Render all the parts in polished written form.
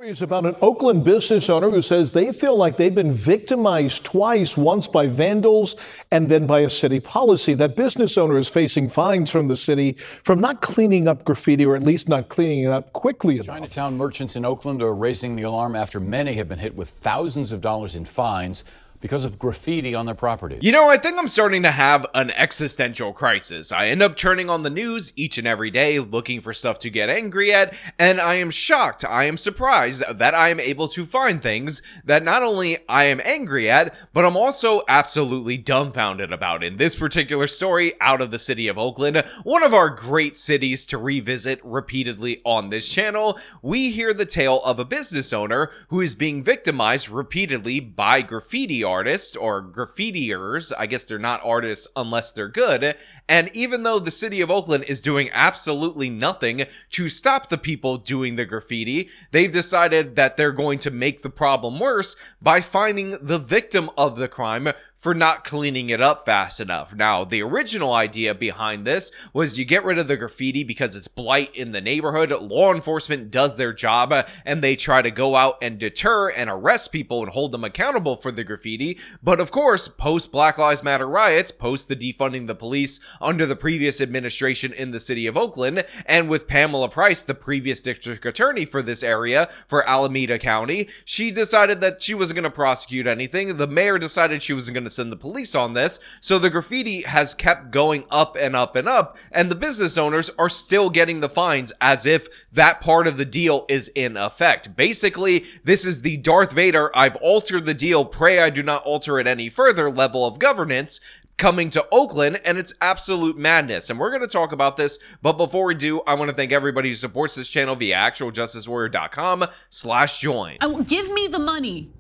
Is about an Oakland business owner who says they feel like they've been victimized twice, once by vandals and then by a city policy. That business owner is facing fines from the city from not cleaning up graffiti, or at least not cleaning it up quickly enough. Chinatown merchants in Oakland are raising the alarm after many have been hit with thousands of dollars in fines because of graffiti on their property. You know, I think I'm starting to have an existential crisis. I end up turning on the news each and every day looking for stuff to get angry at, and I am shocked, I am surprised that I am able to find things that not only I am angry at, but I'm also absolutely dumbfounded about. In this particular story out of the city of Oakland, one of our great cities to revisit repeatedly on this channel, we hear the tale of a business owner who is being victimized repeatedly by graffiti artists or graffitiers. I guess they're not artists unless they're good. And even though the city of Oakland is doing absolutely nothing to stop the people doing the graffiti, they've decided that they're going to make the problem worse by finding the victim of the crime for not cleaning it up fast enough. Now, the original idea behind this was you get rid of the graffiti because it's blight in the neighborhood. Law enforcement does their job and they try to go out and deter and arrest people and hold them accountable for the graffiti. But of course, post Black Lives Matter riots, post the defunding the police under the previous administration in the city of Oakland, and with Pamela Price, the previous district attorney for this area, for Alameda County, she decided that she wasn't going to prosecute anything. The mayor decided she wasn't going to send the police on this, so the graffiti has kept going up and up and up, and the business owners are still getting the fines as if that part of the deal is in effect. Basically, this is the Darth Vader, I've altered the deal, pray I do not alter it any further level of governance coming to Oakland, and it's absolute madness. And we're going to talk about this, but before we do, I want to thank everybody who supports this channel via actualjusticewarrior.com/join. Give me the money.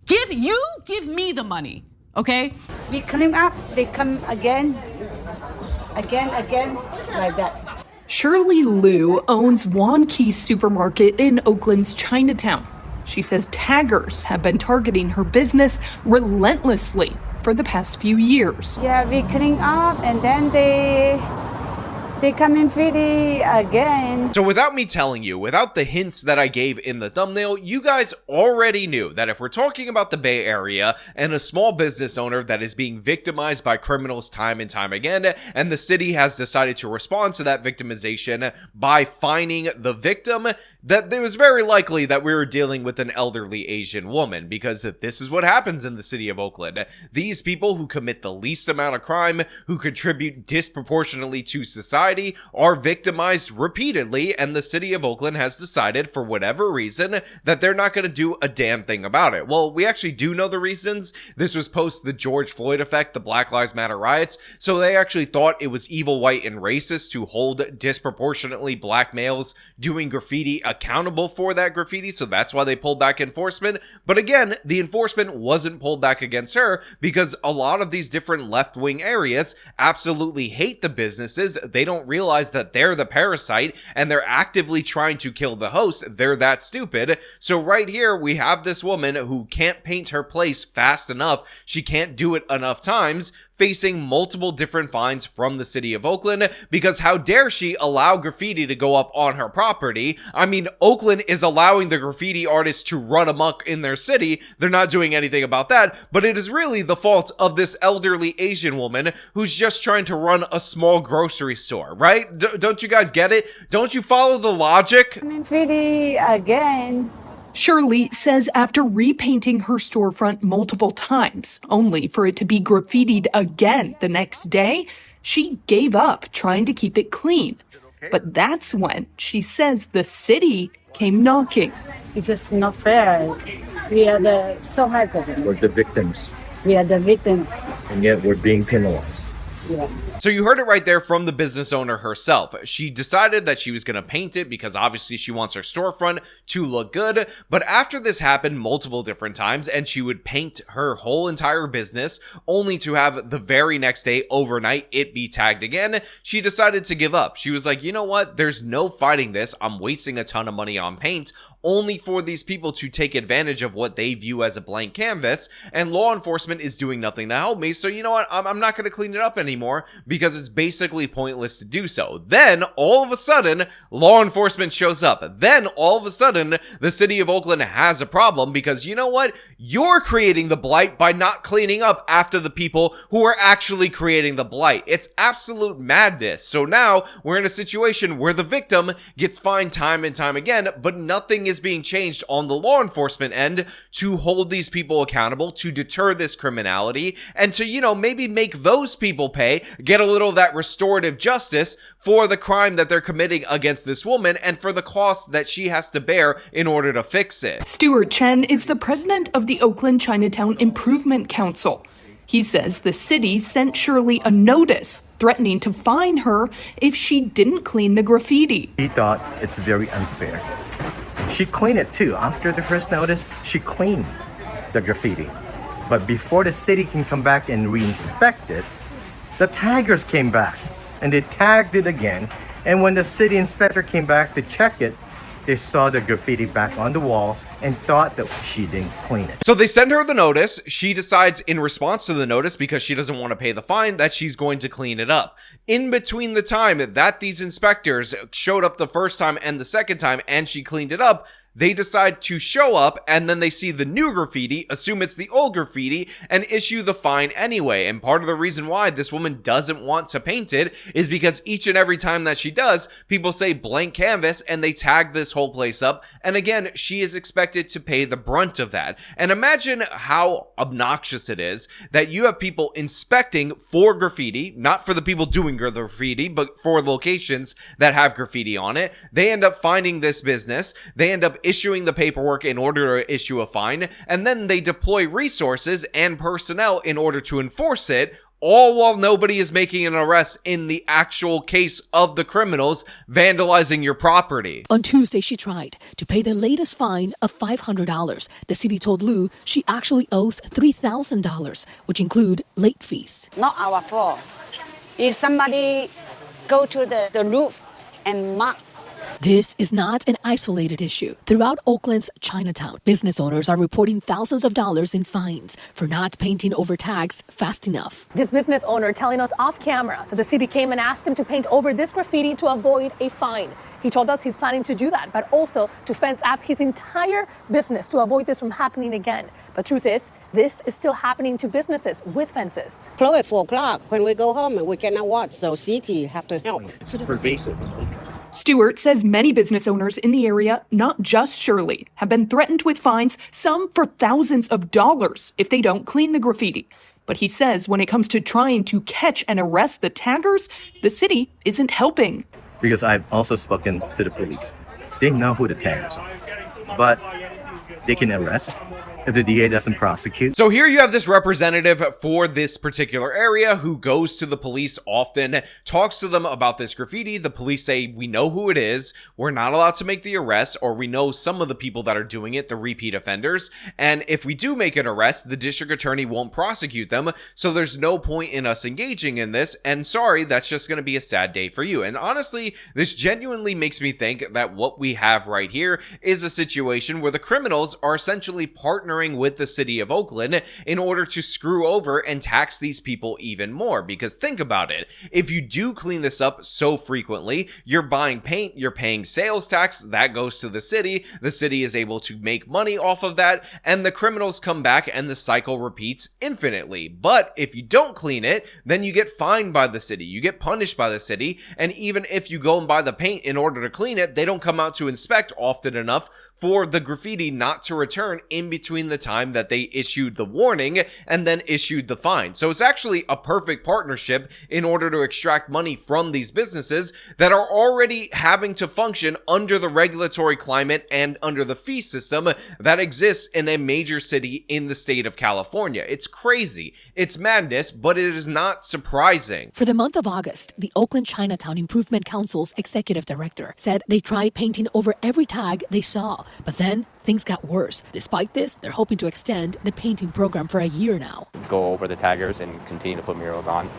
Give me the money. Okay? We clean up, they come again, like that. Shirley Liu owns Wan Key Supermarket in Oakland's Chinatown. She says taggers have been targeting her business relentlessly for the past few years. Yeah, we clean up and then they come in pretty again. So without me telling you, without the hints that I gave in the thumbnail, you guys already knew that if we're talking about the Bay Area and a small business owner that is being victimized by criminals time and time again, and the city has decided to respond to that victimization by fining the victim, that it was very likely that we were dealing with an elderly Asian woman, because this is what happens in the city of Oakland. These people who commit the least amount of crime, who contribute disproportionately to society, are victimized repeatedly, and the city of Oakland has decided, for whatever reason, that they're not going to do a damn thing about it. Well, we actually do know the reasons. This was post the George Floyd effect, the Black Lives Matter riots, so they actually thought it was evil, white, and racist to hold disproportionately black males doing graffiti accountable for that graffiti, so that's why they pulled back enforcement. But again, the enforcement wasn't pulled back against her because a lot of these different left-wing areas absolutely hate the businesses. They don't realize that they're the parasite and they're actively trying to kill the host. They're that stupid. So right here we have this woman who can't paint her place fast enough. She can't do it enough times, facing multiple different fines from the city of Oakland, because how dare she allow graffiti to go up on her property? I mean, Oakland is allowing the graffiti artists to run amok in their city. They're not doing anything about that, but it is really the fault of this elderly Asian woman who's just trying to run a small grocery store, right? Don't you guys get it? Don't you follow the logic? Come in pretty again. Shirley says after repainting her storefront multiple times, only for it to be graffitied again the next day, she gave up trying to keep it clean. But that's when she says the city came knocking. It's not fair. We are the survivors. We're the victims. We are the victims. And yet we're being penalized. Yeah. So you heard it right there from the business owner herself. She decided that she was going to paint it because obviously she wants her storefront to look good. But after this happened multiple different times and she would paint her whole entire business only to have the very next day overnight it be tagged again, she decided to give up. She was like, you know what? There's no fighting this. I'm wasting a ton of money on paint only for these people to take advantage of what they view as a blank canvas, and law enforcement is doing nothing to help me, so you know what, I'm not going to clean it up anymore because it's basically pointless to do so. Then, all of a sudden, law enforcement shows up. Then, all of a sudden, the city of Oakland has a problem because, you know what, you're creating the blight by not cleaning up after the people who are actually creating the blight. It's absolute madness. So now, we're in a situation where the victim gets fined time and time again, but nothing is being changed on the law enforcement end to hold these people accountable, to deter this criminality, and to, you know, maybe make those people pay, get a little of that restorative justice for the crime that they're committing against this woman and for the cost that she has to bear in order to fix it. Stuart Chen is the president of the Oakland Chinatown Improvement Council. He says the city sent Shirley a notice threatening to fine her if she didn't clean the graffiti. He thought it's very unfair. She cleaned it too. After the first notice, she cleaned the graffiti. But before the city can come back and re-inspect it, the taggers came back and they tagged it again. And when the city inspector came back to check it, they saw the graffiti back on the wall and thought that she didn't clean it. So they send her the notice. She decides in response to the notice, because she doesn't want to pay the fine, that she's going to clean it up. In between the time that these inspectors showed up the first time and the second time and she cleaned it up, they decide to show up, and then they see the new graffiti, assume it's the old graffiti, and issue the fine anyway. And part of the reason why this woman doesn't want to paint it is because each and every time that she does, people say blank canvas, and they tag this whole place up. And again, she is expected to pay the brunt of that. And imagine how obnoxious it is that you have people inspecting for graffiti, not for the people doing graffiti, but for locations that have graffiti on it. They end up finding this business. They end up issuing the paperwork in order to issue a fine, and then they deploy resources and personnel in order to enforce it, all while nobody is making an arrest in the actual case of the criminals vandalizing your property. On Tuesday, she tried to pay the latest fine of $500. The city told Lu she actually owes $3,000, which include late fees. Not our fault. If somebody go to the roof and mark. This is not an isolated issue. Throughout Oakland's Chinatown, business owners are reporting thousands of dollars in fines for not painting over tags fast enough. This business owner telling us off camera that the city came and asked him to paint over this graffiti to avoid a fine. He told us he's planning to do that, but also to fence up his entire business to avoid this from happening again. But truth is, this is still happening to businesses with fences. Close at 4 o'clock. When we go home, we cannot watch, so city have to help. It's pervasive. Stewart says many business owners in the area, not just Shirley, have been threatened with fines, some for thousands of dollars if they don't clean the graffiti. But he says when it comes to trying to catch and arrest the taggers, the city isn't helping. Because I've also spoken to the police. They know who the taggers are, but they can arrest if the DA doesn't prosecute. So here you have this representative for this particular area who goes to the police often, talks to them about this graffiti. The police say, we know who it is, we're not allowed to make the arrest, or we know some of the people that are doing it, the repeat offenders, and if we do make an arrest, the district attorney won't prosecute them, so there's no point in us engaging in this, and sorry, that's just going to be a sad day for you. And honestly, this genuinely makes me think that what we have right here is a situation where the criminals are essentially partnering with the city of Oakland in order to screw over and tax these people even more. Because think about it, if you do clean this up so frequently, you're buying paint, you're paying sales tax, that goes to the city is able to make money off of that, and the criminals come back and the cycle repeats infinitely. But if you don't clean it, then you get fined by the city, you get punished by the city, and even if you go and buy the paint in order to clean it, they don't come out to inspect often enough for the graffiti not to return in between the time that they issued the warning and then issued the fine. So it's actually a perfect partnership in order to extract money from these businesses that are already having to function under the regulatory climate and under the fee system that exists in a major city in the state of California. It's crazy. It's madness, but it is not surprising. For the month of August, the Oakland Chinatown Improvement Council's executive director said they tried painting over every tag they saw, but then things got worse. Despite this, they're hoping to extend the painting program for a year now. Go over the taggers and continue to put murals on.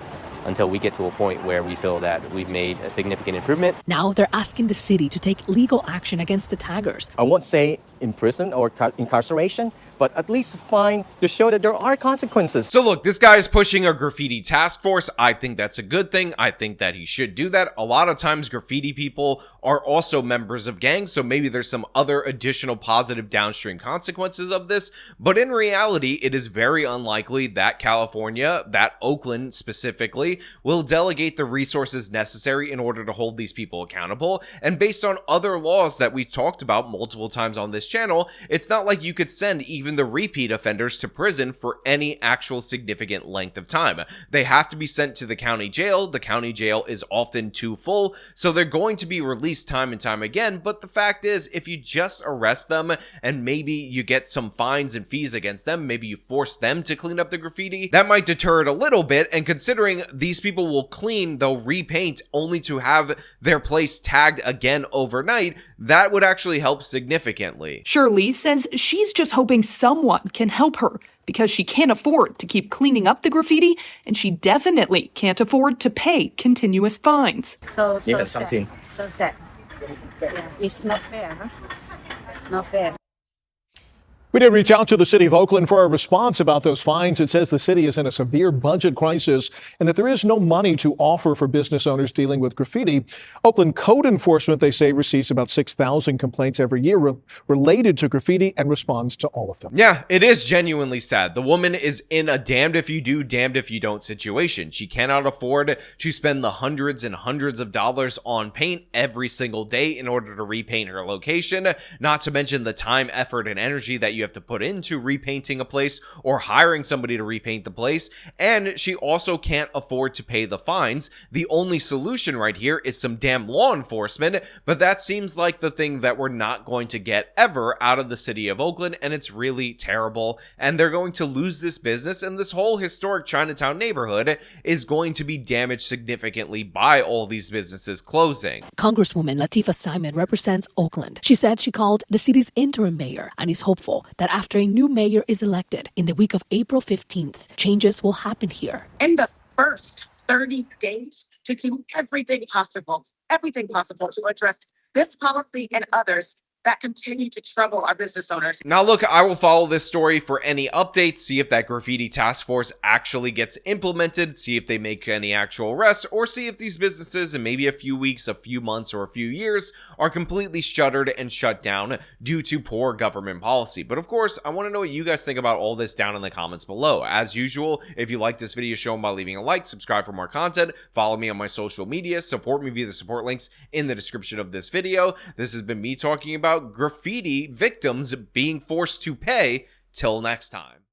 until we get to a point where we feel that we've made a significant improvement. Now they're asking the city to take legal action against the taggers. I won't say in prison or incarceration, but at least a fine to show that there are consequences. So look, this guy is pushing a graffiti task force. I think that's a good thing. I think that he should do that. A lot of times graffiti people are also members of gangs, so maybe there's some other additional positive downstream consequences of this. But in reality, it is very unlikely that California, that Oakland specifically, will delegate the resources necessary in order to hold these people accountable. And based on other laws that we've talked about multiple times on this channel, it's not like you could send even the repeat offenders to prison for any actual significant length of time. They have to be sent to the county jail. The county jail is often too full, so they're going to be released time and time again. But the fact is, if you just arrest them and maybe you get some fines and fees against them, maybe you force them to clean up the graffiti, that might deter it a little bit. And considering these people will clean, they'll repaint only to have their place tagged again overnight, that would actually help significantly. Shirley says she's just hoping someone can help her because she can't afford to keep cleaning up the graffiti, and she definitely can't afford to pay continuous fines. So sad. So sad. Yeah, it's not fair, huh? Not fair. We did reach out to the city of Oakland for a response about those fines. It says the city is in a severe budget crisis and that there is no money to offer for business owners dealing with graffiti. Oakland code enforcement, they say, receives about 6,000 complaints every year related to graffiti and responds to all of them. Yeah, it is genuinely sad. The woman is in a damned if you do, damned if you don't situation. She cannot afford to spend the hundreds and hundreds of dollars on paint every single day in order to repaint her location, not to mention the time, effort, and energy that you have to put into repainting a place or hiring somebody to repaint the place. And she also can't afford to pay the fines. The only solution right here is some damn law enforcement, but that seems like the thing that we're not going to get ever out of the city of Oakland, and it's really terrible. And they're going to lose this business, and this whole historic Chinatown neighborhood is going to be damaged significantly by all these businesses closing. Congresswoman Latifah Simon represents Oakland. She said she called the city's interim mayor and is hopeful that after a new mayor is elected in the week of April 15th, changes will happen here. In the first 30 days to do everything possible to address this policy and others that continue to trouble our business owners. Now look, I will follow this story for any updates, see if that graffiti task force actually gets implemented, see if they make any actual arrests, or see if these businesses in maybe a few weeks, a few months, or a few years are completely shuttered and shut down due to poor government policy. But of course, I want to know what you guys think about all this down in the comments below. As usual, if you like this video, show them by leaving a like, subscribe for more content, follow me on my social media, support me via the support links in the description of this video. This has been me talking about graffiti victims being forced to pay. Till next time.